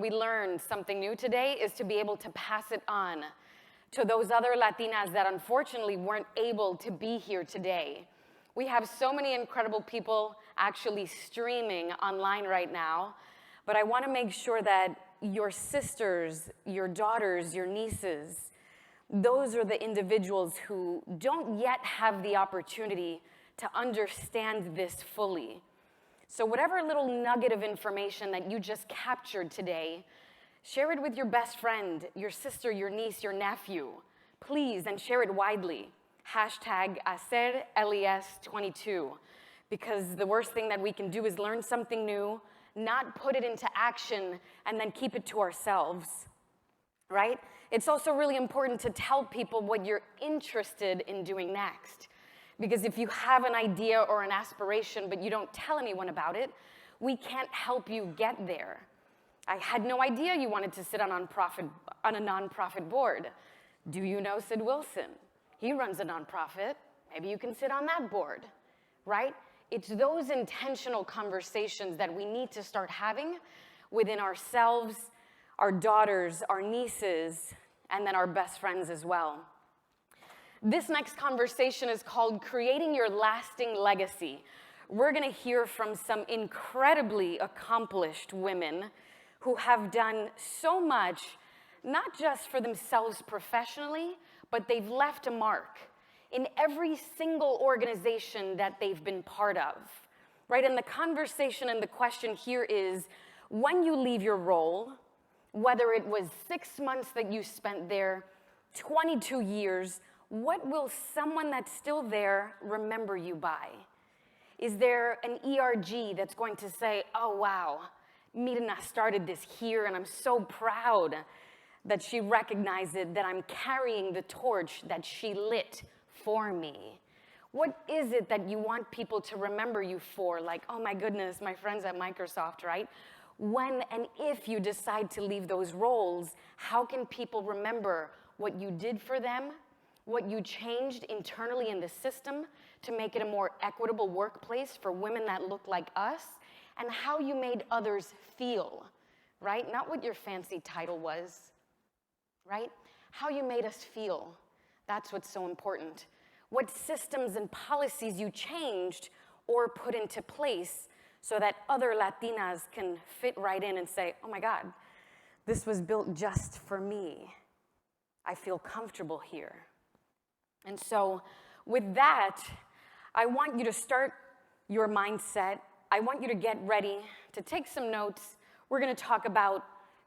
we learn something new today is to be able to pass it on to those other Latinas that unfortunately weren't able to be here today. We have so many incredible people actually streaming online right now, but I want to make sure that your sisters, your daughters, your nieces, those are the individuals who don't yet have the opportunity to understand this fully. So whatever little nugget of information that you just captured today, share it with your best friend, your sister, your niece, your nephew, please, and share it widely. Hashtag HACR LES22, because the worst thing that we can do is learn something new, not put it into action, and then keep it to ourselves, right? It's also really important to tell people what you're interested in doing next. Because if you have an idea or an aspiration, but you don't tell anyone about it, we can't help you get there. I had no idea you wanted to sit on a nonprofit board. Do you know Sid Wilson? He runs a nonprofit. Maybe you can sit on that board, right? It's those intentional conversations that we need to start having within ourselves, our daughters, our nieces, and then our best friends as well. This next conversation is called Creating Your Lasting Legacy. We're going to hear from some incredibly accomplished women who have done so much, not just for themselves professionally, but they've left a mark in every single organization that they've been part of, right? And the conversation and the question here is, when you leave your role, whether it was 6 months that you spent there, 22 years, what will someone that's still there remember you by? Is there an ERG that's going to say, oh wow, Mirna started this here and I'm so proud that she recognized it, that I'm carrying the torch that she lit for me? What is it that you want people to remember you for? Like, oh my goodness, my friends at Microsoft, right? When and if you decide to leave those roles, how can people remember what you did for them, what you changed internally in the system to make it a more equitable workplace for women that look like us, and how you made others feel, right? Not what your fancy title was, right? How you made us feel. That's what's so important. What systems and policies you changed or put into place so that other Latinas can fit right in and say, oh my God, this was built just for me. I feel comfortable here. And so with that, I want you to start your mindset. I want you to get ready to take some notes. We're going to talk about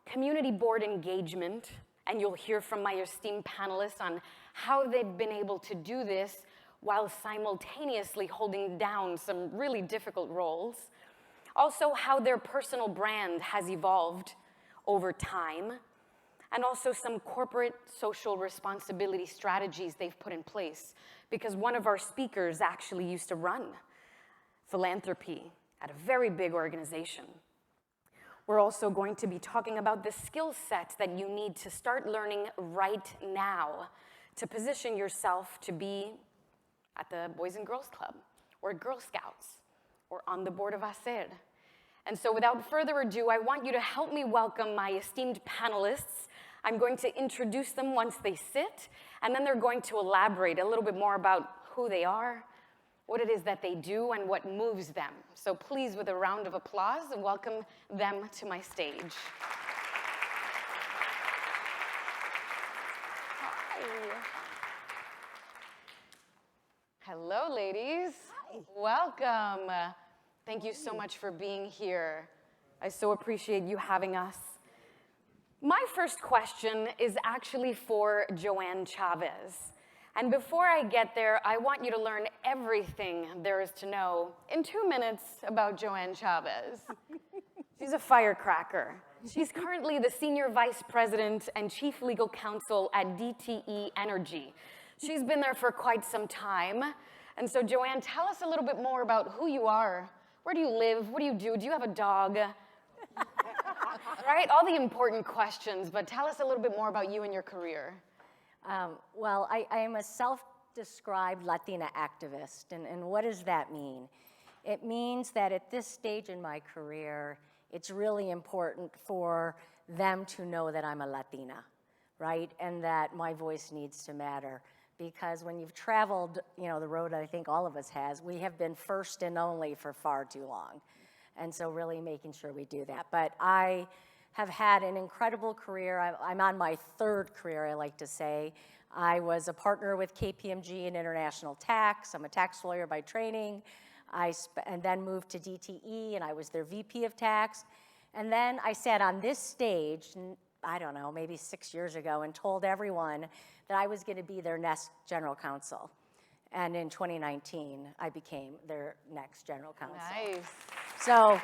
community board engagement, and you'll hear from my esteemed panelists on how they've been able to do this while simultaneously holding down some really difficult roles. Also, how their personal brand has evolved over time, and also some corporate social responsibility strategies they've put in place, because one of our speakers actually used to run philanthropy at a very big organization. We're also going to be talking about the skill sets that you need to start learning right now to position yourself to be at the Boys and Girls Club, or Girl Scouts, or on the board of HACR. And so without further ado, I want you to help me welcome my esteemed panelists. I'm going to introduce them once they sit, and then they're going to elaborate a little bit more about who they are, what it is that they do, and what moves them. So please, with a round of applause, welcome them to my stage. Hi. Hello, ladies. Hi. Welcome. Thank you so much for being here. I so appreciate you having us. My first question is actually for Joanne Chavez. And before I get there, I want you to learn everything there is to know in 2 minutes about Joanne Chavez. She's a firecracker. She's currently the Senior Vice President and Chief Legal Counsel at DTE Energy. She's been there for quite some time. And so, Joanne, tell us a little bit more about who you are. Where do you live? What do you do? Do you have a dog? Right? All the important questions, but tell us a little bit more about you and your career. Well, I am a self-described Latina activist, and what does that mean? It means that at this stage in my career, it's really important for them to know that I'm a Latina, right? And that my voice needs to matter. Because when you've traveled, the road I think all of us has, we have been first and only for far too long. And so really making sure we do that. But I have had an incredible career. I'm on my third career, I like to say. I was a partner with KPMG in international tax. I'm a tax lawyer by training. And then moved to DTE, and I was their VP of tax. And then I sat on this stage, I don't know, maybe 6 years ago, and told everyone that I was going to be their next general counsel. And in 2019, I became their next general counsel. Nice. So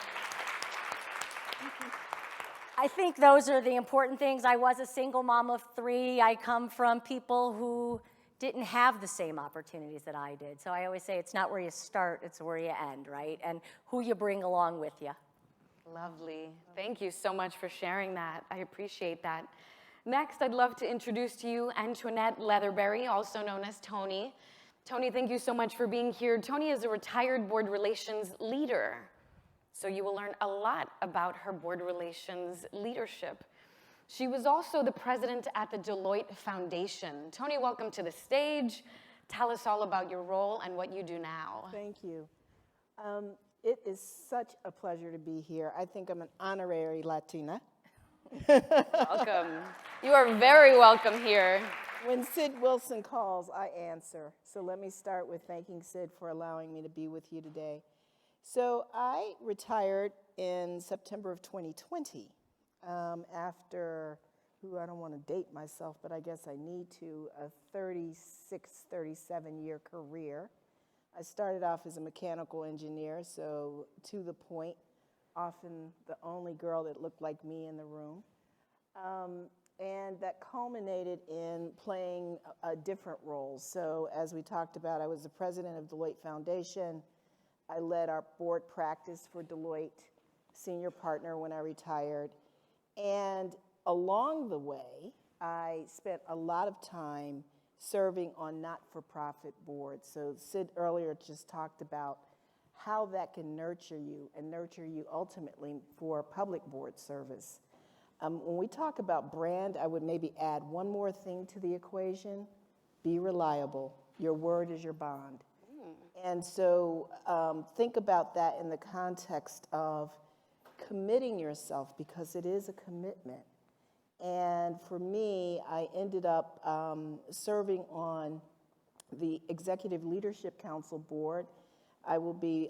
I think those are the important things. I was a single mom of 3. I come from people who didn't have the same opportunities that I did. So I always say it's not where you start, it's where you end, right? And who you bring along with you. Lovely. Thank you so much for sharing that. I appreciate that. Next, I'd love to introduce to you Antoinette Leatherberry, also known as Tony. Tony, thank you so much for being here. Tony is a retired board relations leader. So you will learn a lot about her board relations leadership. She was also the president at the Deloitte Foundation. Tony, welcome to the stage. Tell us all about your role and what you do now. Thank you. It is such a pleasure to be here. I think I'm an honorary Latina. Welcome. You are very welcome here. When Sid Wilson calls, I answer. So let me start with thanking Sid for allowing me to be with you today. So I retired in September of 2020 after, I don't want to date myself, but I guess I need to, a 36, 37-year career. I started off as a mechanical engineer, so to the point, often the only girl that looked like me in the room. And that culminated in playing different roles. So as we talked about, I was the president of Deloitte Foundation. I led our board practice for Deloitte, senior partner when I retired. And along the way, I spent a lot of time serving on not-for-profit boards. So Sid earlier just talked about how that can nurture you and nurture you ultimately for public board service. When we talk about brand, I would maybe add one more thing to the equation. Be reliable. Your word is your bond. And so think about that in the context of committing yourself, because it is a commitment. And for me, I ended up serving on the Executive Leadership Council board. I will be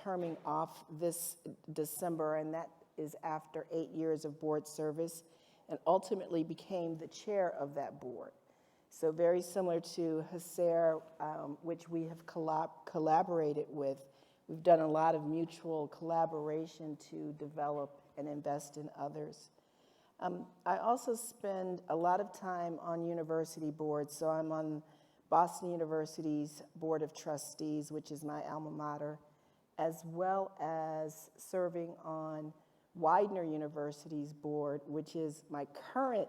terming off this December, and that is after 8 years of board service, and ultimately became the chair of that board. So very similar to HACR, which we have collaborated with. We've done a lot of mutual collaboration to develop and invest in others. I also spend a lot of time on university boards. So I'm on Boston University's Board of Trustees, which is my alma mater, as well as serving on Widener University's board, which is my current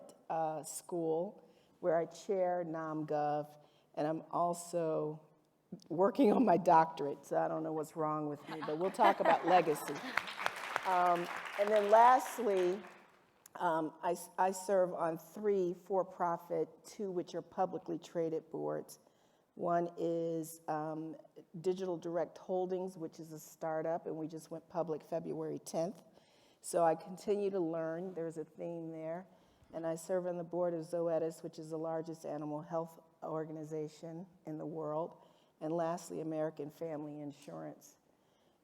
school, where I chair NomGov, and I'm also working on my doctorate, so I don't know what's wrong with me, but we'll talk about legacy. And then lastly, I serve on 3 for-profit, 2 which are publicly traded boards. One is Digital Direct Holdings, which is a startup, and we just went public February 10th. So I continue to learn. There's a theme there. And I serve on the board of Zoetis, which is the largest animal health organization in the world. And lastly, American Family Insurance.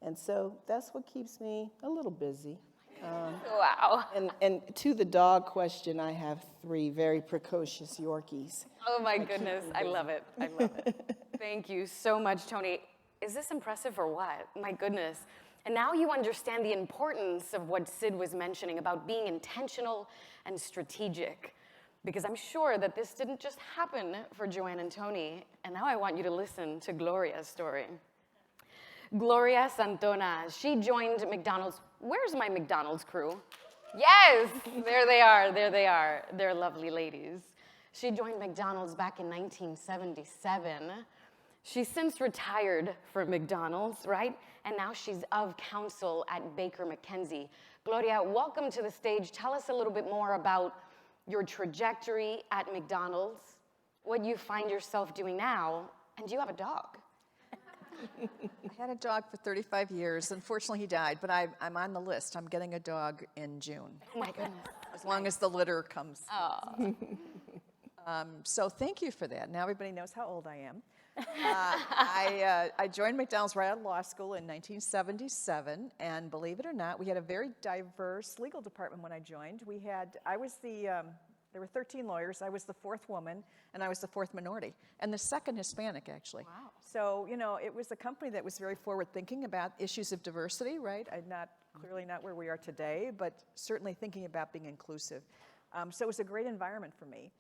And so that's what keeps me a little busy. Wow. And to the dog question, I have 3 very precocious Yorkies. Oh my goodness, I love it. I love it. Thank you so much, Tony. Is this impressive or what? My goodness. And now you understand the importance of what Sid was mentioning about being intentional and strategic. Because I'm sure that this didn't just happen for Joanne and Tony. And now I want you to listen to Gloria's story. Gloria Santona, she joined McDonald's. Where's my McDonald's crew? Yes, there they are, there they are. They're lovely ladies. She joined McDonald's back in 1977. She's since retired from McDonald's, right? And now she's of counsel at Baker McKenzie, Gloria, welcome to the stage. Tell us a little bit more about your trajectory at McDonald's, what you find yourself doing now, and do you have a dog? I had a dog for 35 years. Unfortunately, he died, but I'm on the list. I'm getting a dog in June. Oh my goodness. As long as the litter comes. Oh. So thank you for that. Now everybody knows how old I am. I joined McDonald's right out of law school in 1977, and believe it or not, we had a very diverse legal department when I joined. There were 13 lawyers. I was the fourth woman, and I was the fourth minority, and the second Hispanic, actually. Wow. So, it was a company that was very forward-thinking about issues of diversity, right? Clearly not where we are today, but certainly thinking about being inclusive. So it was a great environment for me.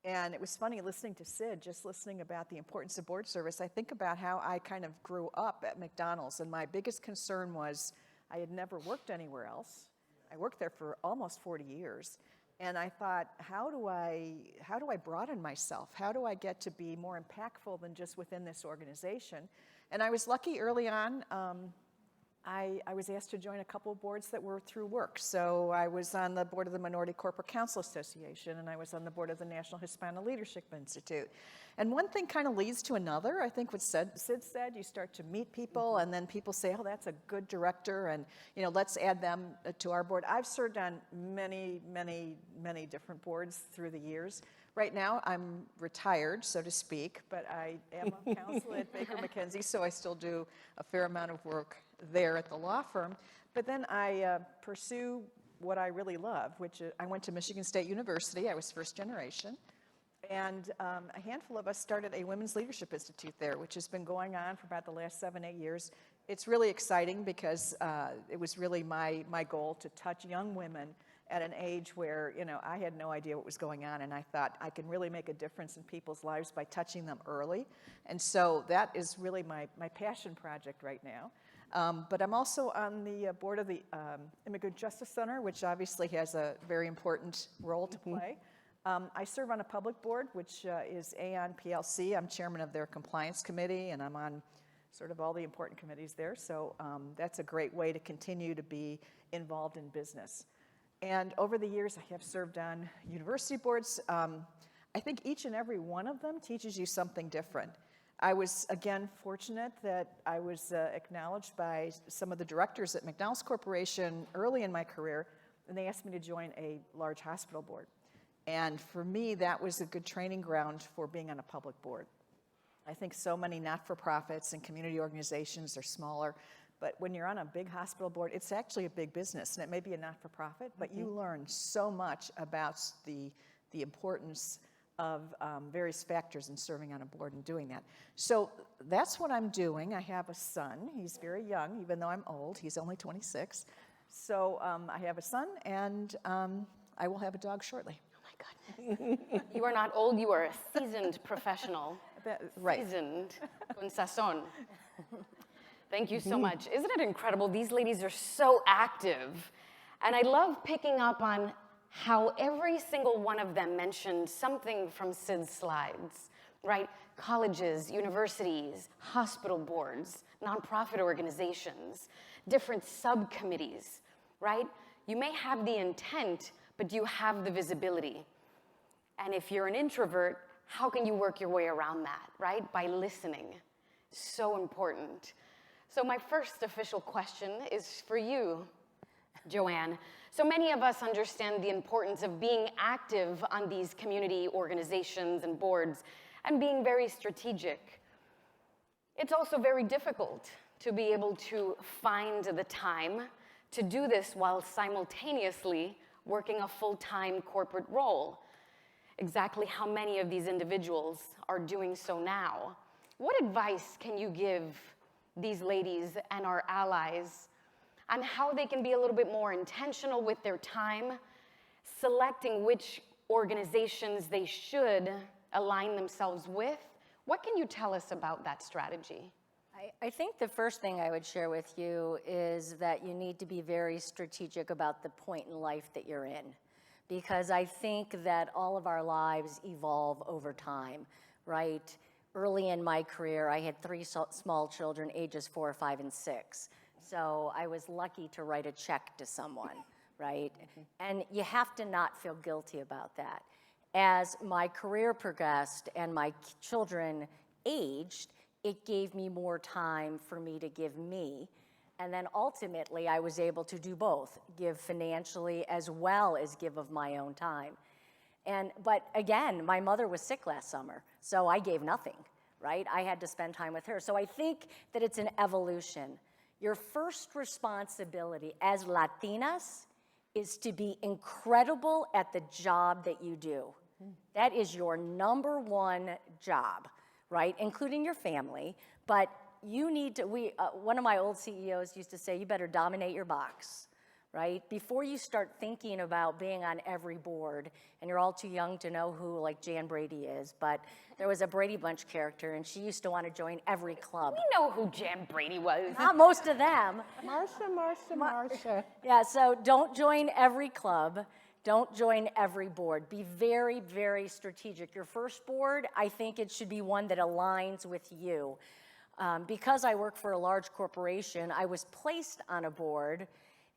And it was funny listening to Sid, just listening about the importance of board service. I think about how I kind of grew up at McDonald's, and my biggest concern was I had never worked anywhere else. I worked there for almost 40 years. And I thought, how do I broaden myself? How do I get to be more impactful than just within this organization? And I was lucky early on. I was asked to join a couple of boards that were through work. So I was on the board of the Minority Corporate Counsel Association, and I was on the board of the National Hispanic Leadership Institute. And one thing kind of leads to another. I think what Sid said, you start to meet people, and then people say, oh, that's a good director, and let's add them to our board. I've served on many, many, many different boards through the years. Right now, I'm retired, so to speak, but I am a counsel at Baker McKenzie, so I still do a fair amount of work there at the law firm. But then I pursue what I really love, which is, I went to Michigan State University. I was first generation. And a handful of us started a Women's Leadership Institute there, which has been going on for about the last 7-8 years. It's really exciting because it was really my goal to touch young women at an age where, I had no idea what was going on, and I thought I can really make a difference in people's lives by touching them early. And so that is really my passion project right now. But I'm also on the board of the Immigrant Justice Center, which obviously has a very important role to play. I serve on a public board, which is Aon PLC. I'm chairman of their compliance committee, and I'm on sort of all the important committees there. So that's a great way to continue to be involved in business. And over the years, I have served on university boards. I think each and every one of them teaches you something different. I was, again, fortunate that I was acknowledged by some of the directors at McDonald's Corporation early in my career, and they asked me to join a large hospital board. And for me, that was a good training ground for being on a public board. I think so many not-for-profits and community organizations are smaller, but when you're on a big hospital board, it's actually a big business, and it may be a not-for-profit, but you learn so much about the importance of various factors in serving on a board and doing that. So that's what I'm doing. I have a son. He's very young, even though I'm old. He's only 26. So I have a son, and I will have a dog shortly. Oh my goodness. You are not old, you are a seasoned professional. Right. Seasoned, con sazón. Thank you so much. Isn't it incredible? These ladies are so active. And I love picking up on how every single one of them mentioned something from Sid's slides, right? Colleges, universities, hospital boards, nonprofit organizations, different subcommittees, right? You may have the intent, but do you have the visibility? And if you're an introvert, how can you work your way around that, right? By listening. So important. So my first official question is for you, Joanne. So many of us understand the importance of being active on these community organizations and boards and being very strategic. It's also very difficult to be able to find the time to do this while simultaneously working a full-time corporate role. Exactly how many of these individuals are doing so now? What advice can you give these ladies and our allies on how they can be a little bit more intentional with their time, selecting which organizations they should align themselves with? What can you tell us about that strategy? I think the first thing I would share with you is that you need to be very strategic about the point in life that you're in. Because I think that all of our lives evolve over time, right? Early in my career, I had 3 small children, ages 4, 5, and 6. So I was lucky to write a check to someone, right? And you have to not feel guilty about that. As my career progressed and my children aged, it gave me more time for me to give me. And then ultimately, I was able to do both, give financially as well as give of my own time. But again, my mother was sick last summer, so I gave nothing, right? I had to spend time with her. So I think that it's an evolution. Your first responsibility as Latinas is to be incredible at the job that you do. That is your number one job, right? Including your family, but you need to, one of my old CEOs used to say, you better dominate your box, right? Before you start thinking about being on every board, and you're all too young to know who like Jan Brady is, but there was a Brady Bunch character, and she used to want to join every club. We know who Jan Brady was. Not most of them. Marsha. Yeah, so don't join every club. Don't join every board. Be very, very strategic. Your first board, I think it should be one that aligns with you. Because I work for a large corporation, I was placed on a board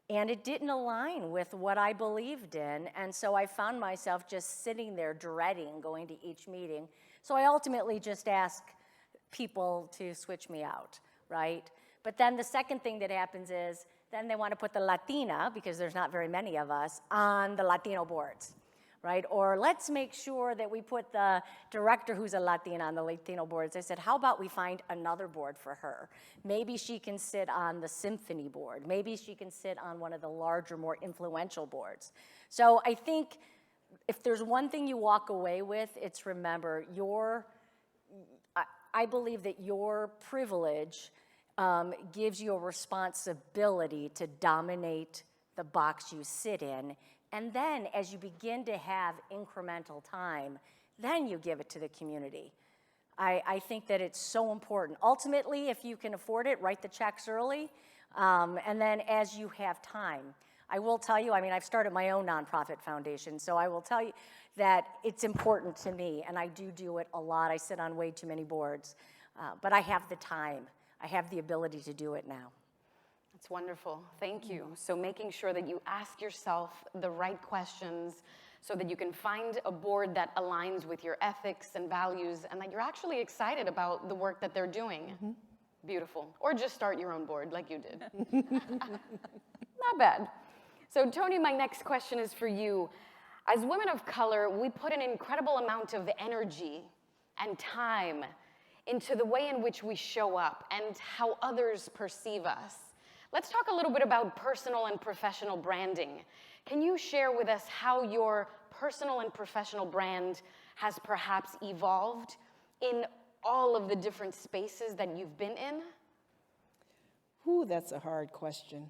and it didn't align with what I believed in. And so I found myself just sitting there dreading going to each meeting. So I ultimately just asked people to switch me out, right? But then the second thing that happens is then they want to put the Latina, because there's not very many of us, on the Latino boards, right? Or let's make sure that we put the director who's a Latina on the Latino boards. I said, how about we find another board for her? Maybe she can sit on the symphony board. Maybe she can sit on one of the larger, more influential boards. So I think if there's one thing you walk away with, it's remember, I believe that your privilege gives you a responsibility to dominate the box you sit in. And then as you begin to have incremental time, then you give it to the community. I think that it's so important. Ultimately, if you can afford it, write the checks early. And then as you have time, I will tell you, I mean, I've started my own nonprofit foundation, so I will tell you that it's important to me, and I do it a lot. I sit on way too many boards, but I have the time. I have the ability to do it now. That's wonderful. Thank you. So making sure that you ask yourself the right questions so that you can find a board that aligns with your ethics and values and that you're actually excited about the work that they're doing. Mm-hmm. Beautiful. Or just start your own board like you did. Not bad. So Tony, my next question is for you. As women of color, we put an incredible amount of energy and time into the way in which we show up and how others perceive us. Let's talk a little bit about personal and professional branding. Can you share with us how your personal and professional brand has perhaps evolved in all of the different spaces that you've been in? Ooh, that's a hard question.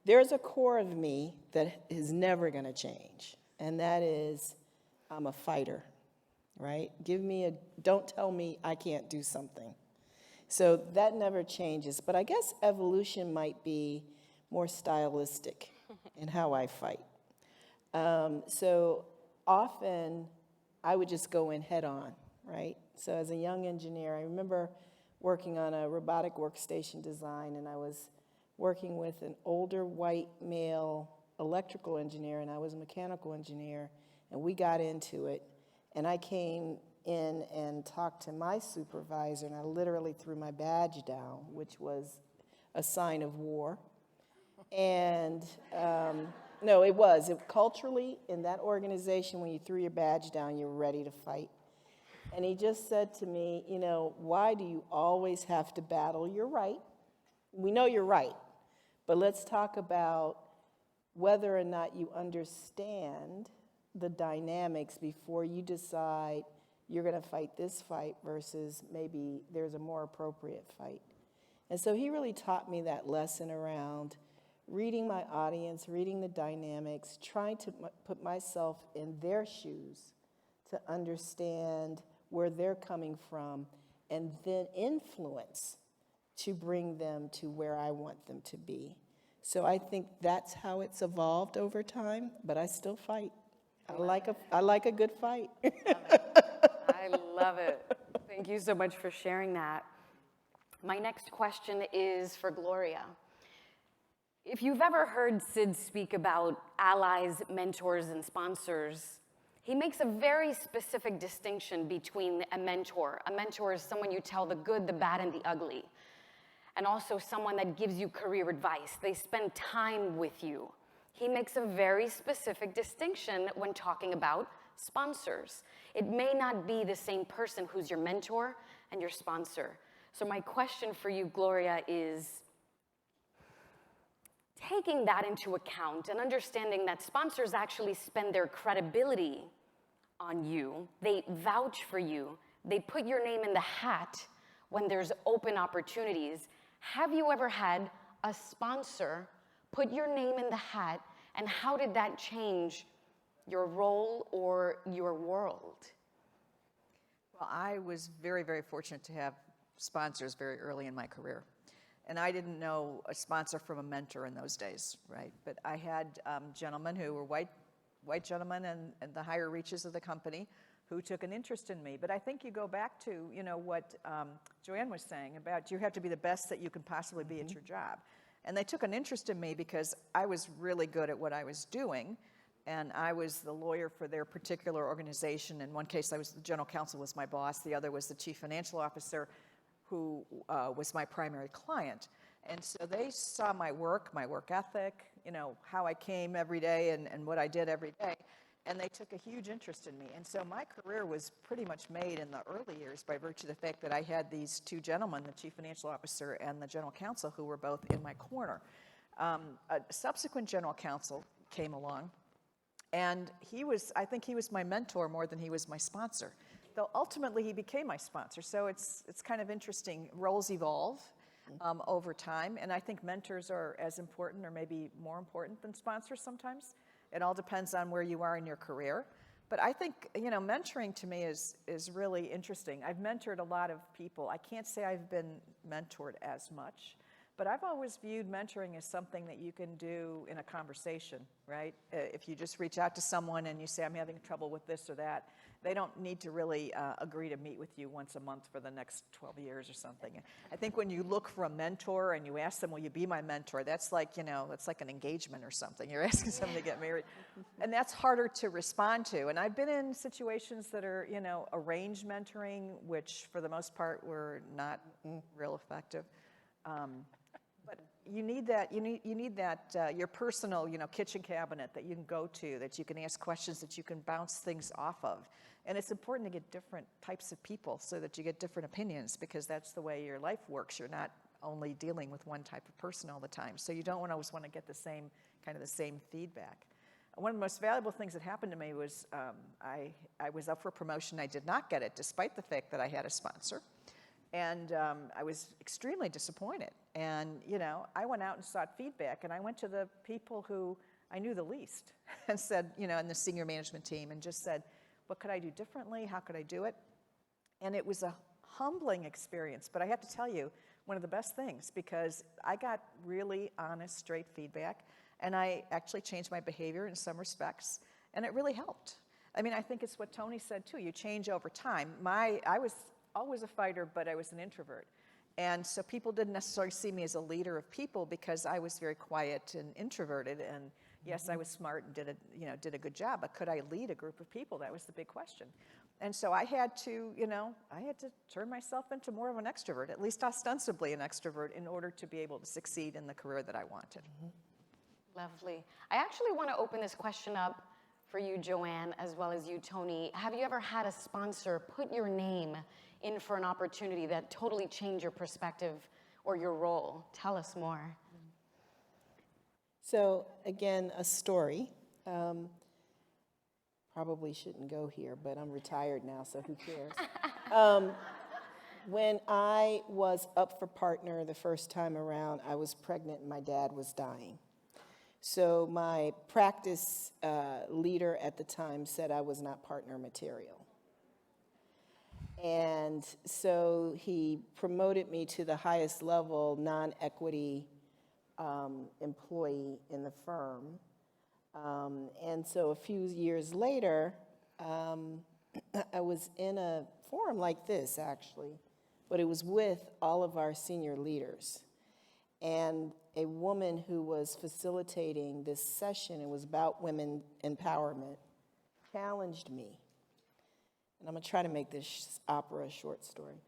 There's a core of me that is never going to change, and that is I'm a fighter, right? Don't tell me I can't do something. So that never changes, but I guess evolution might be more stylistic in how I fight. So often I would just go in head on, right? So as a young engineer, I remember working on a robotic workstation design, and I was working with an older white male electrical engineer, and I was a mechanical engineer, and we got into it, and I came in and talked to my supervisor, and I literally threw my badge down, which was a sign of war. And no, it was. Culturally, in that organization, when you threw your badge down, you were ready to fight. And he just said to me, you know, why do you always have to battle? You're right. We know you're right. But let's talk about whether or not you understand the dynamics before you decide you're going to fight this fight versus maybe there's a more appropriate fight. And so he really taught me that lesson around reading my audience, reading the dynamics, trying to put myself in their shoes to understand where they're coming from, and then influence to bring them to where I want them to be. So I think that's how it's evolved over time, but I still fight. I like a good fight. I love it. Thank you so much for sharing that. My next question is for Gloria. If you've ever heard Sid speak about allies, mentors, and sponsors, he makes a very specific distinction between a mentor. A mentor is someone you tell the good, the bad, and the ugly. And also someone that gives you career advice. They spend time with you. He makes a very specific distinction when talking about sponsors. It may not be the same person who's your mentor and your sponsor. So my question for you, Gloria, is taking that into account and understanding that sponsors actually spend their credibility on you, they vouch for you, they put your name in the hat when there's open opportunities. Have you ever had a sponsor put your name in the hat, and how did that change your role or your world? Well, I was very, very fortunate to have sponsors very early in my career. And I didn't know a sponsor from a mentor in those days, right? But I had gentlemen who were white gentlemen and the higher reaches of the company who took an interest in me. But I think you go back to, what Joanne was saying about you have to be the best that you can possibly be at your job. And they took an interest in me because I was really good at what I was doing. And I was the lawyer for their particular organization. In one case, the general counsel was my boss. The other was the chief financial officer, who was my primary client. And so they saw my work ethic, how I came every day and what I did every day. And they took a huge interest in me. And so my career was pretty much made in the early years by virtue of the fact that I had these two gentlemen, the chief financial officer and the general counsel, who were both in my corner. A subsequent general counsel came along, and I think he was my mentor more than he was my sponsor. Though ultimately he became my sponsor. So it's kind of interesting. Roles evolve over time, and I think mentors are as important or maybe more important than sponsors sometimes. It all depends on where you are in your career. But I think, mentoring to me is really interesting. I've mentored a lot of people. I can't say I've been mentored as much, but I've always viewed mentoring as something that you can do in a conversation, right? If you just reach out to someone and you say, I'm having trouble with this or that, they don't need to really agree to meet with you once a month for the next 12 years or something. I think when you look for a mentor and you ask them, will you be my mentor? That's like, that's like an engagement or something. You're asking someone to get married. And that's harder to respond to. And I've been in situations that are, arranged mentoring, which for the most part were not real effective. But you need that, your personal, kitchen cabinet that you can go to, that you can ask questions, that you can bounce things off of. And it's important to get different types of people so that you get different opinions, because that's the way your life works. You're not only dealing with one type of person all the time. So you don't always want to get the same feedback. One of the most valuable things that happened to me was I was up for promotion. I did not get it, despite the fact that I had a sponsor. And I was extremely disappointed. And, I went out and sought feedback, and I went to the people who I knew the least and said, in the senior management team, and just said, what could I do differently? How could I do it? And it was a humbling experience, but I have to tell you, one of the best things, because I got really honest, straight feedback, and I actually changed my behavior in some respects, and it really helped. I mean, I think it's what Tony said too, you change over time. I was always a fighter, but I was an introvert. And so people didn't necessarily see me as a leader of people because I was very quiet and introverted. And yes, I was smart and did a good job, but could I lead a group of people? That was the big question. And so I had to turn myself into more of an extrovert, at least ostensibly an extrovert, in order to be able to succeed in the career that I wanted. Lovely. I actually want to open this question up for you, Joanne, as well as you, Tony. Have you ever had a sponsor put your name in for an opportunity that totally changed your perspective or your role? Tell us more. So again, a story. Probably shouldn't go here, but I'm retired now, so who cares? When I was up for partner the first time around, I was pregnant and my dad was dying. So my practice leader at the time said I was not partner material. And so he promoted me to the highest level non-equity employee in the firm. And so a few years later, I was in a forum like this, actually, but it was with all of our senior leaders. And a woman who was facilitating this session, it was about women empowerment, challenged me. And I'm going to try to make this opera a short story.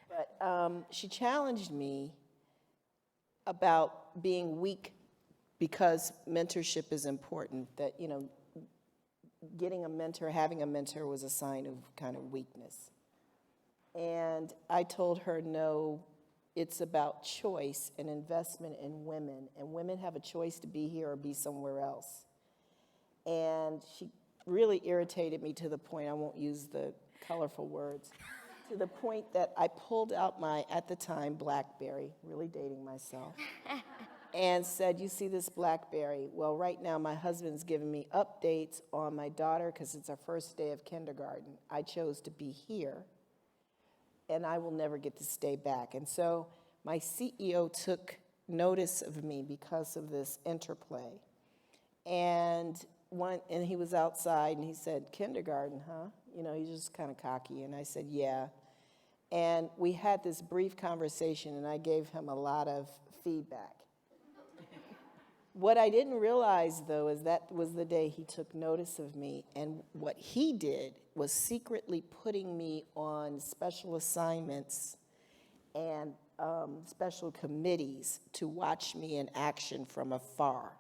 But she challenged me about being weak because mentorship is important, that, you know, getting a mentor, having a mentor was a sign of kind of weakness. And I told her, no, it's about choice and investment in women. And women have a choice to be here or be somewhere else. And she really irritated me to the point, I won't use the colorful words, to the point that I pulled out my, at the time, BlackBerry, really dating myself, and said, you see this BlackBerry? Well, right now my husband's giving me updates on my daughter because it's her first day of kindergarten. I chose to be here, and I will never get to stay back. And so my CEO took notice of me because of this interplay. And he was outside, and he said, kindergarten, huh? You know, he's just kind of cocky. And I said, yeah. And we had this brief conversation, and I gave him a lot of feedback. What I didn't realize, though, is that was the day he took notice of me, and what he did was secretly putting me on special assignments and special committees to watch me in action from afar.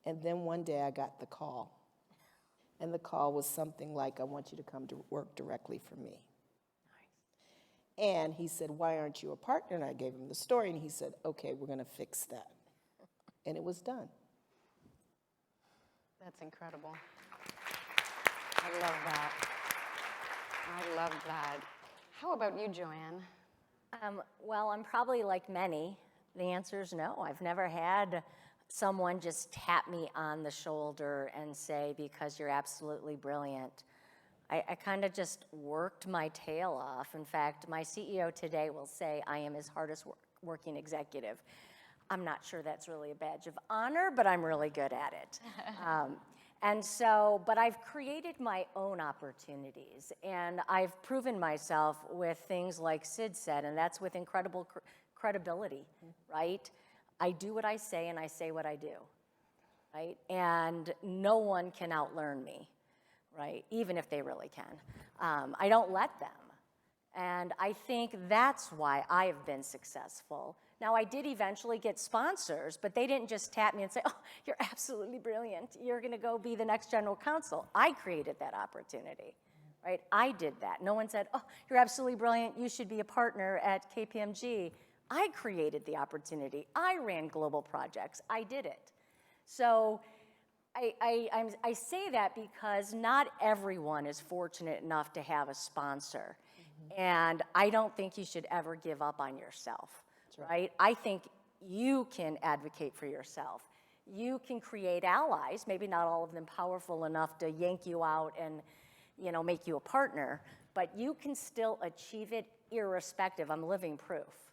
And then one day I got the call, and the call was something like, I want you to come to work directly for me. Nice. And he said, why aren't you a partner? And I gave him the story, and he said, okay, we're going to fix that. And it was done. That's incredible. I love that. I love that. How about you, Joanne? Well, I'm probably like many. The answer is no. I've never had someone just tap me on the shoulder and say, because you're absolutely brilliant. I kind of just worked my tail off. In fact, my CEO today will say I am his hardest working executive. I'm not sure that's really a badge of honor, but I'm really good at it. But I've created my own opportunities, and I've proven myself with things like Sid said, and that's with incredible credibility, right? I do what I say, and I say what I do, right? And no one can outlearn me, right? Even if they really can. I don't let them. And I think that's why I have been successful. Now, I did eventually get sponsors, but they didn't just tap me and say, oh, you're absolutely brilliant. You're going to go be the next general counsel. I created that opportunity, right? I did that. No one said, oh, you're absolutely brilliant. You should be a partner at KPMG. I created the opportunity. I ran global projects. I did it. So I say that because not everyone is fortunate enough to have a sponsor. And I don't think you should ever give up on yourself, right? I think you can advocate for yourself. You can create allies, maybe not all of them powerful enough to yank you out and, you know, make you a partner, but you can still achieve it irrespective. I'm living proof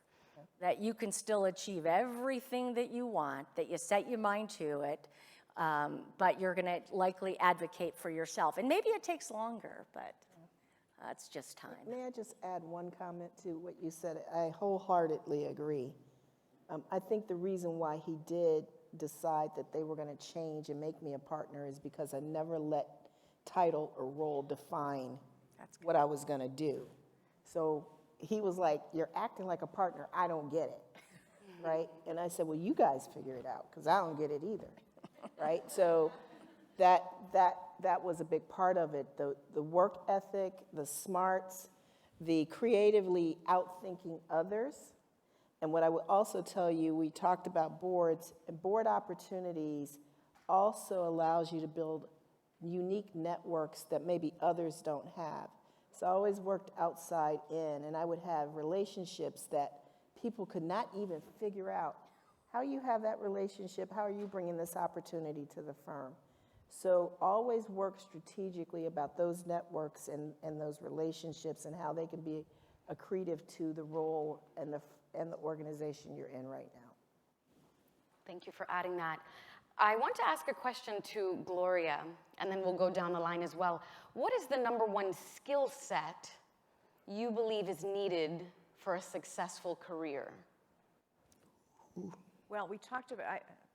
that you can still achieve everything that you want, that you set your mind to it, but you're going to likely advocate for yourself. And maybe it takes longer, but it's just time. May I just add one comment to what you said? I wholeheartedly agree. I think the reason why he did decide that they were going to change and make me a partner is because I never let title or role define what I was going to do. So he was like, you're acting like a partner. I don't get it, right? And I said, well, you guys figure it out because I don't get it either, right? So that was a big part of it, the work ethic, the smarts, the creatively outthinking others. And what I would also tell you, we talked about boards, and board opportunities also allows you to build unique networks that maybe others don't have. So I always worked outside in, and I would have relationships that people could not even figure out. How you have that relationship, how are you bringing this opportunity to the firm? So always work strategically about those networks and those relationships and how they can be accretive to the role and the organization you're in right now. Thank you for adding that. I want to ask a question to Gloria, and then we'll go down the line as well. What is the #1 skill set you believe is needed for a successful career? Well, we talked about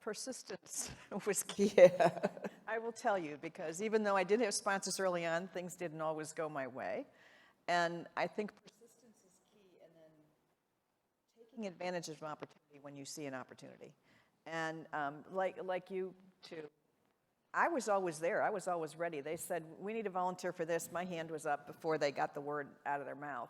persistence was key. Yeah. I will tell you, because even though I did have sponsors early on, things didn't always go my way. And I think persistence is key, and then taking advantage of an opportunity when you see an opportunity. And like you too, I was always there. I was always ready. They said, we need a volunteer for this. My hand was up before they got the word out of their mouth.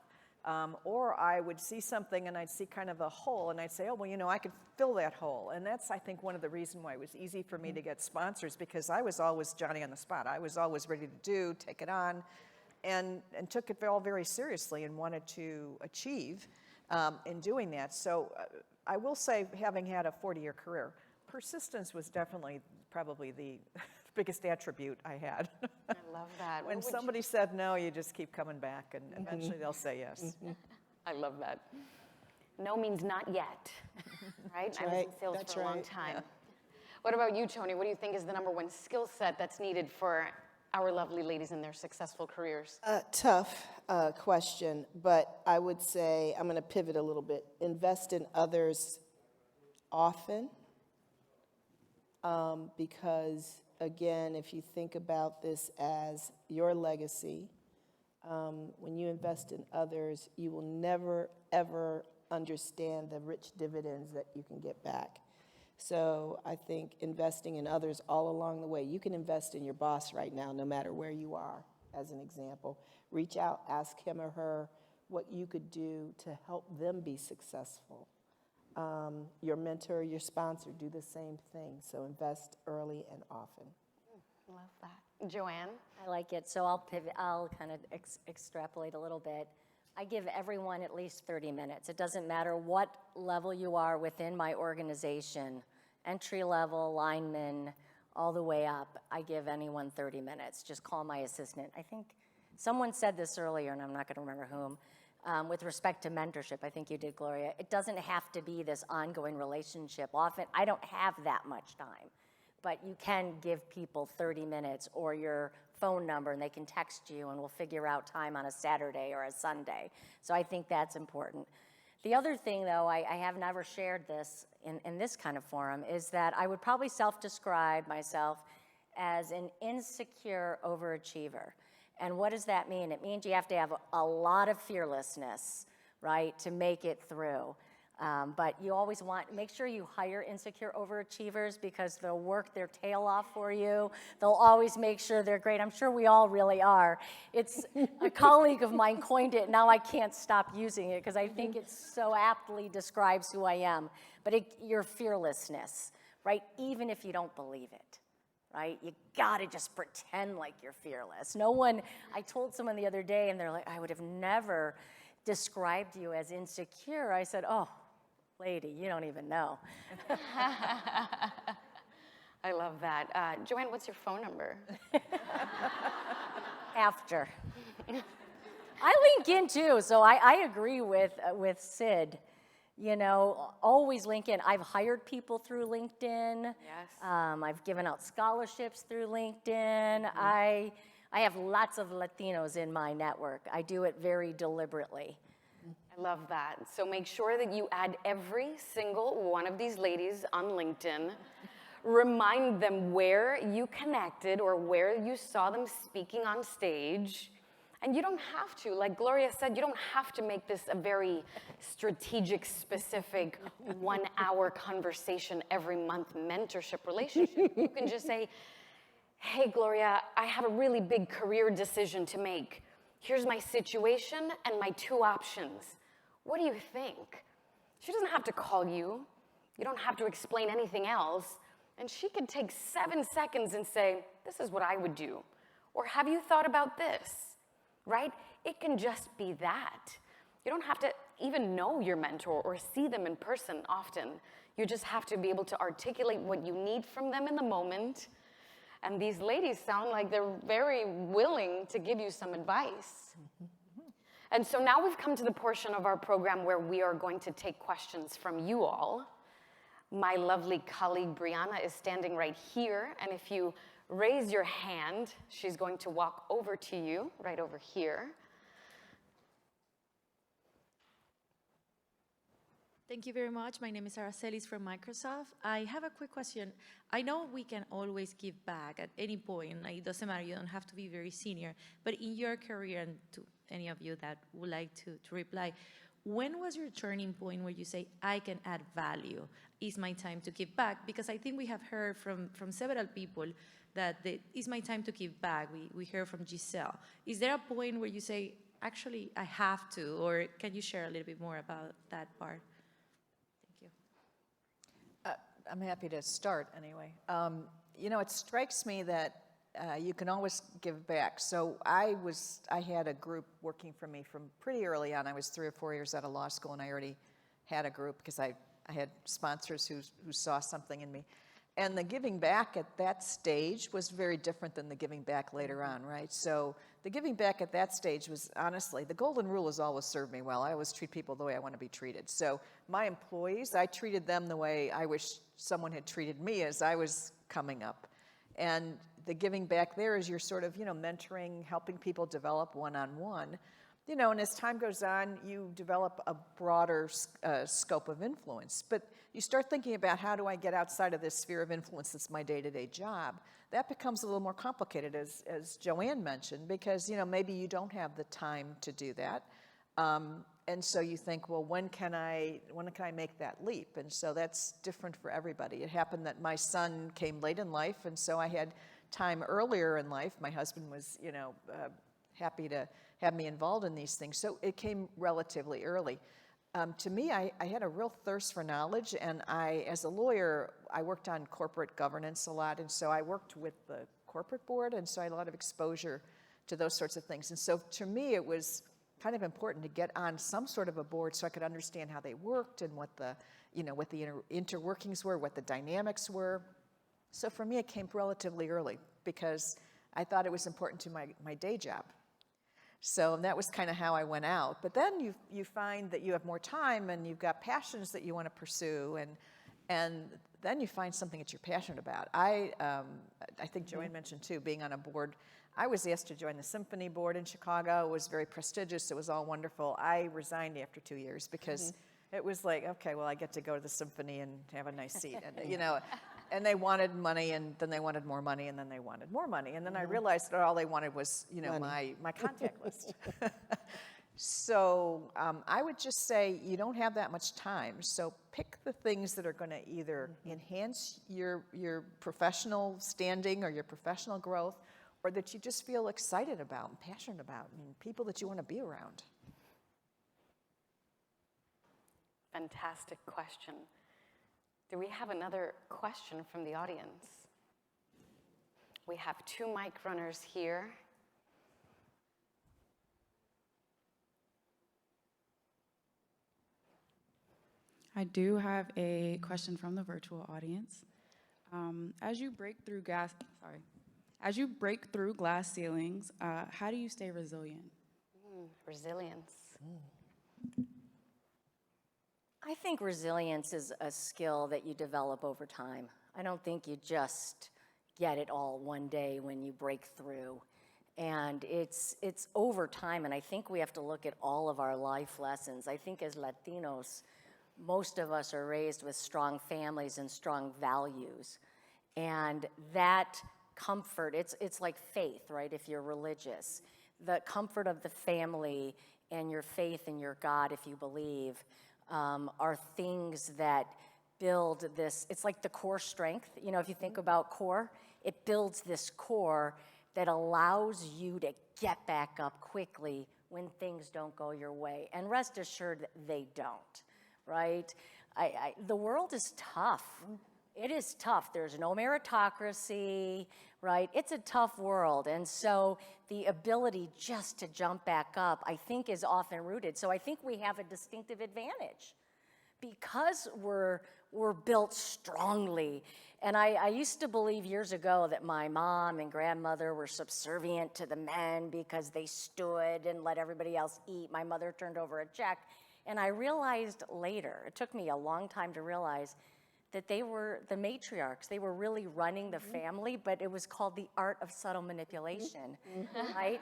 Or I would see something and I'd see kind of a hole and I'd say, oh, well, you know, I could fill that hole. And that's, I think, one of the reasons why it was easy for me to get sponsors, because I was always Johnny on the spot. I was always ready to take it on, and took it all very seriously and wanted to achieve in doing that. So I will say, having had a 40-year career, persistence was definitely probably the biggest attribute I had. I love that. When somebody said no, you just keep coming back, and eventually they'll say yes. I love that. No means not yet, right? I was in sales for a long time. Yeah. What about you, Tony? What do you think is the #1 skill set that's needed for our lovely ladies in their successful careers? Tough question, but I would say, I'm going to pivot a little bit. Invest in others often, because, again, if you think about this as your legacy, when you invest in others, you will never, ever understand the rich dividends that you can get back. So I think investing in others all along the way. You can invest in your boss right now, no matter where you are, as an example. Reach out, ask him or her what you could do to help them be successful. Your mentor, your sponsor, do the same thing. So invest early and often. Love that. Joanne? I like it. So I'll pivot. I'll kind of extrapolate a little bit. I give everyone at least 30 minutes. It doesn't matter what level you are within my organization, entry level, lineman, all the way up. I give anyone 30 minutes. Just call my assistant. I think someone said this earlier, and I'm not going to remember whom, with respect to mentorship. I think you did, Gloria. It doesn't have to be this ongoing relationship. Often, I don't have that much time. But you can give people 30 minutes or your phone number, and they can text you, and we'll figure out time on a Saturday or a Sunday. So I think that's important. The other thing, though, I have never shared this in this kind of forum, is that I would probably self-describe myself as an insecure overachiever. And what does that mean? It means you have to have a lot of fearlessness, right, to make it through. But you always make sure you hire insecure overachievers, because they'll work their tail off for you. They'll always make sure they're great. I'm sure we all really are. It's a colleague of mine coined it. Now I can't stop using it because I think it so aptly describes who I am. But your fearlessness, right? Even if you don't believe it, right? You gotta just pretend like you're fearless. I told someone the other day, and they're like, I would have never described you as insecure. I said, oh, lady, you don't even know. I love that. Joanne, what's your phone number? After. I link in too, so I agree with Sid. You know, always link in. I've hired people through LinkedIn. Yes. I've given out scholarships through LinkedIn. Mm-hmm. I have lots of Latinos in my network. I do it very deliberately. I love that. So make sure that you add every single one of these ladies on LinkedIn. Remind them where you connected or where you saw them speaking on stage. And you don't have to, like Gloria said, you don't have to make this a very strategic, specific 1-hour conversation every month mentorship relationship. You can just say, hey, Gloria, I have a really big career decision to make. Here's my situation and my 2 options. What do you think? She doesn't have to call you. You don't have to explain anything else. And she could take 7 seconds and say, this is what I would do. Or have you thought about this? Right? It can just be that. You don't have to even know your mentor or see them in person often. You just have to be able to articulate what you need from them in the moment. And these ladies sound like they're very willing to give you some advice. And so now we've come to the portion of our program where we are going to take questions from you all. My lovely colleague Brianna is standing right here, and if you raise your hand, she's going to walk over to you, right over here. Thank you very much. My name is Aracelis from Microsoft. I have a quick question. I know we can always give back at any point. Like, it doesn't matter. You don't have to be very senior. But in your career, and to any of you that would like to reply, when was your turning point where you say, I can add value? It's my time to give back? Because I think we have heard from several people that it's my time to give back. We heard from Giselle. Is there a point where you say, actually, I have to? Or can you share a little bit more about that part? I'm happy to start anyway. You know, it strikes me that you can always give back. So I had a group working for me from pretty early on. I was 3 or 4 years out of law school, and I already had a group because I had sponsors who saw something in me. And the giving back at that stage was very different than the giving back later on, right? So the giving back at that stage was, honestly, the golden rule has always served me well. I always treat people the way I want to be treated. So my employees, I treated them the way I wish someone had treated me as I was coming up. And the giving back there is you're sort of, you know, mentoring, helping people develop one-on-one. You know, and as time goes on, you develop a broader scope of influence. But you start thinking about, how do I get outside of this sphere of influence that's my day-to-day job? That becomes a little more complicated, as Joanne mentioned, because, you know, maybe you don't have the time to do that. And so you think, well, when can I make that leap? And so that's different for everybody. It happened that my son came late in life, and so I had time earlier in life. My husband was, you know, happy to have me involved in these things. So it came relatively early. To me, I had a real thirst for knowledge, and as a lawyer, I worked on corporate governance a lot, and so I worked with the corporate board, and so I had a lot of exposure to those sorts of things. And so to me, it was kind of important to get on some sort of a board so I could understand how they worked and what the interworkings were, what the dynamics were. So for me, it came relatively early because I thought it was important to my day job. So that was kind of how I went out. But then you find that you have more time and you've got passions that you want to pursue, and then you find something that you're passionate about. I think Joanne mentioned too, being on a board. I was asked to join the symphony board in Chicago. It was very prestigious. It was all wonderful. I resigned after 2 years because it was like, okay, well, I get to go to the symphony and have a nice seat, and you know. And they wanted money, and then they wanted more money, and then they wanted more money. And then I realized that all they wanted was, you know, my contact list. So I would just say you don't have that much time. So pick the things that are going to either enhance your professional standing or your professional growth, or that you just feel excited about and passionate about, and people that you want to be around. Fantastic question. Do we have another question from the audience? We have 2 mic runners here. I do have a question from the virtual audience. As you break through glass ceilings, how do you stay resilient? Resilience. I think resilience is a skill that you develop over time. I don't think you just get it all one day when you break through. And it's over time, and I think we have to look at all of our life lessons. I think as Latinos, most of us are raised with strong families and strong values. And that comfort, it's like faith, right, if you're religious. The comfort of the family and your faith in your God, if you believe, are things that build this. It's like the core strength. You know, if you think about core, it builds this core that allows you to get back up quickly when things don't go your way. And rest assured they don't, right? The world is tough. It is tough. There's no meritocracy, right? It's a tough world. And so the ability just to jump back up, I think, is often rooted. So I think we have a distinctive advantage because we're built strongly. And I used to believe years ago that my mom and grandmother were subservient to the men because they stood and let everybody else eat. My mother turned over a check. And I realized later, it took me a long time to realize, that they were the matriarchs. They were really running the family, but it was called the art of subtle manipulation, right?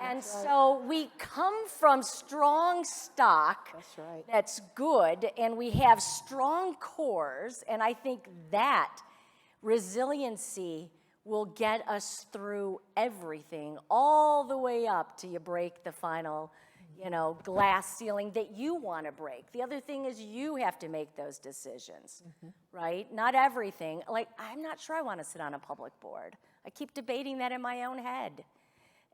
And so we come from strong stock. That's right. That's good, and we have strong cores, and I think that resiliency will get us through everything, all the way up till you break the final, glass ceiling that you want to break. The other thing is you have to make those decisions, right? Not everything. Like, I'm not sure I want to sit on a public board. I keep debating that in my own head.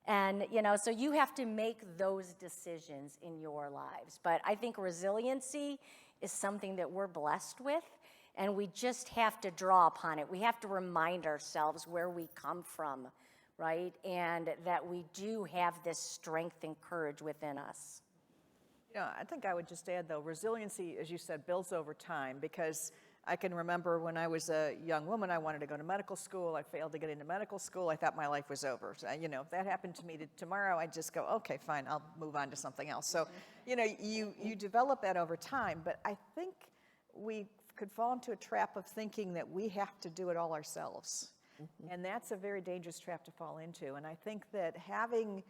And, so you have to make those decisions in your lives. But I think resiliency is something that we're blessed with, and we just have to draw upon it. We have to remind ourselves where we come from, right? And that we do have this strength and courage within us. I think I would just add, though, resiliency, as you said, builds over time, because I can remember when I was a young woman, I wanted to go to medical school. I failed to get into medical school. I thought my life was over. So, if that happened to me tomorrow, I'd just go, okay, fine, I'll move on to something else. So, you develop that over time. But I think we could fall into a trap of thinking that we have to do it all ourselves. And that's a very dangerous trap to fall into. And I think that having,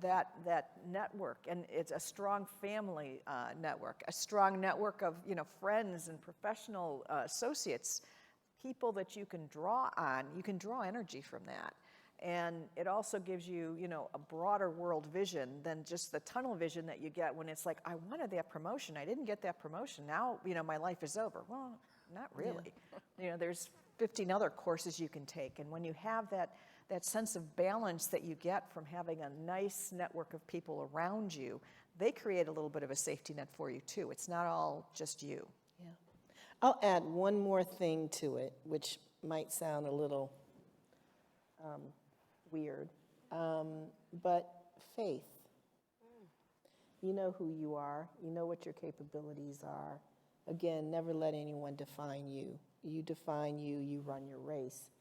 that network, and it's a strong family network, a strong network of, friends and professional associates, people that you can draw on, you can draw energy from that. And it also gives you, a broader world vision than just the tunnel vision that you get when it's like, I wanted that promotion. I didn't get that promotion. Now, my life is over. Well, not really. There's 15 other courses you can take. And when you have that sense of balance that you get from having a nice network of people around you, they create a little bit of a safety net for you too. It's not all just you. Yeah. I'll add one more thing to it, which might sound a little weird, but faith. You know who you are. You know what your capabilities are. Again, never let anyone define you. You define you, you run your race.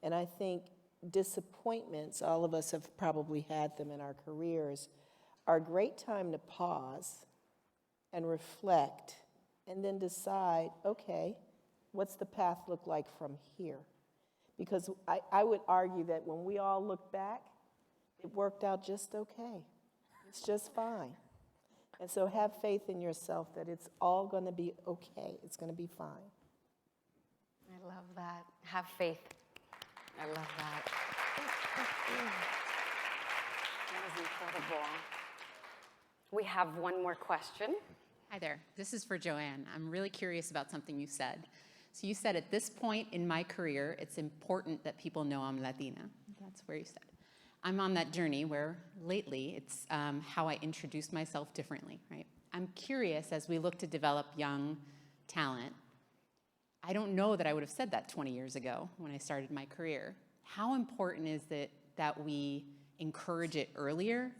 And I think disappointments, all of us have probably had them in our careers, are a great time to pause and reflect and then decide, okay, what's the path look like from here? Because I would argue that when we all look back, it worked out just okay. It's just fine. And so have faith in yourself that it's all going to be okay. It's going to be fine. I love that. Have faith. I love that. That was incredible. We have one more question. Hi there. This is for Joanne. I'm really curious about something you said. So you said, at this point in my career, it's important that people know I'm Latina. That's where you said. I'm on that journey where lately it's how I introduce myself differently, right? I'm curious, as we look to develop young talent, I don't know that I would have said that 20 years ago when I started my career. How important is it that we encourage it earlier,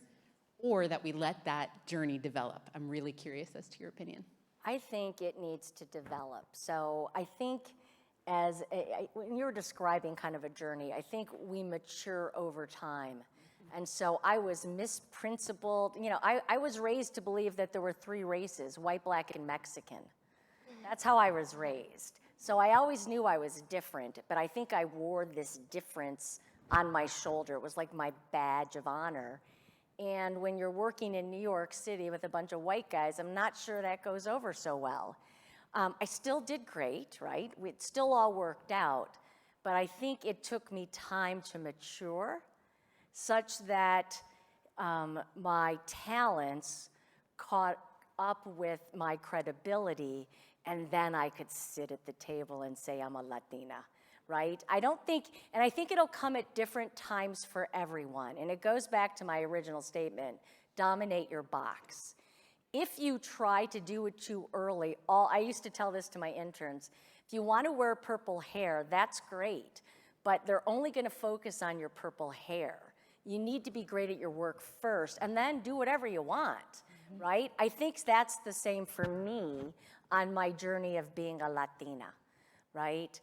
or that we let that journey develop? I'm really curious as to your opinion. I think it needs to develop. So I think when you're describing kind of a journey, I think we mature over time. And so I was misprincipled. I was raised to believe that there were 3 races, white, black, and Mexican. That's how I was raised. So I always knew I was different, but I think I wore this difference on my shoulder. It was like my badge of honor. And when you're working in New York City with a bunch of white guys, I'm not sure that goes over so well. I still did great, right? It still all worked out, but I think it took me time to mature such that my talents caught up with my credibility, and then I could sit at the table and say I'm a Latina, right? I think it'll come at different times for everyone, and it goes back to my original statement, dominate your box. If you try to do it too early, I used to tell this to my interns, if you want to wear purple hair, that's great, but they're only going to focus on your purple hair. You need to be great at your work first, and then do whatever you want, right? I think that's the same for me on my journey of being a Latina, right?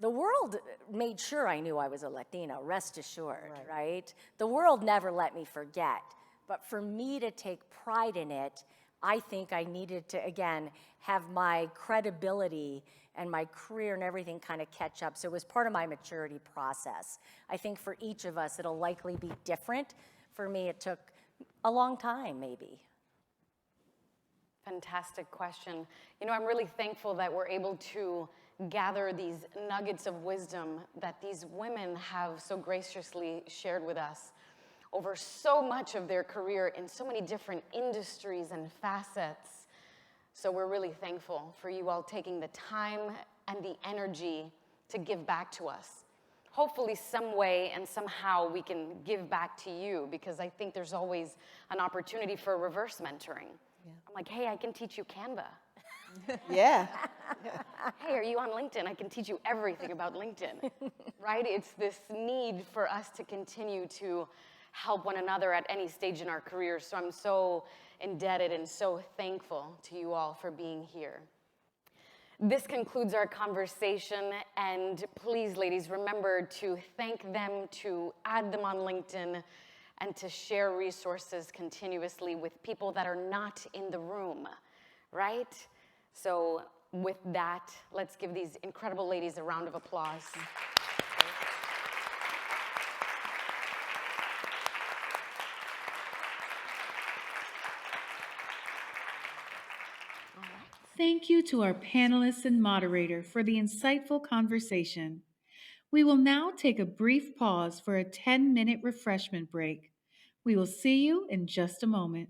The world made sure I knew I was a Latina, rest assured, right? The world never let me forget, but for me to take pride in it, I think I needed to, again, have my credibility and my career and everything kind of catch up. So it was part of my maturity process. I think for each of us, it'll likely be different. For me, it took a long time, maybe. Fantastic question. You know, I'm really thankful that we're able to gather these nuggets of wisdom that these women have so graciously shared with us over so much of their career in so many different industries and facets. So we're really thankful for you all taking the time and the energy to give back to us. Hopefully some way and somehow we can give back to you, because I think there's always an opportunity for reverse mentoring. I'm like, hey, I can teach you Canva. Yeah. Hey, are you on LinkedIn? I can teach you everything about LinkedIn, right? It's this need for us to continue to help one another at any stage in our careers. So I'm so indebted and so thankful to you all for being here. This concludes our conversation, and please, ladies, remember to thank them, to add them on LinkedIn, and to share resources continuously with people that are not in the room, right? So with that, let's give these incredible ladies a round of applause. Thank you to our panelists and moderator for the insightful conversation. We will now take a brief pause for a 10-minute refreshment break. We will see you in just a moment.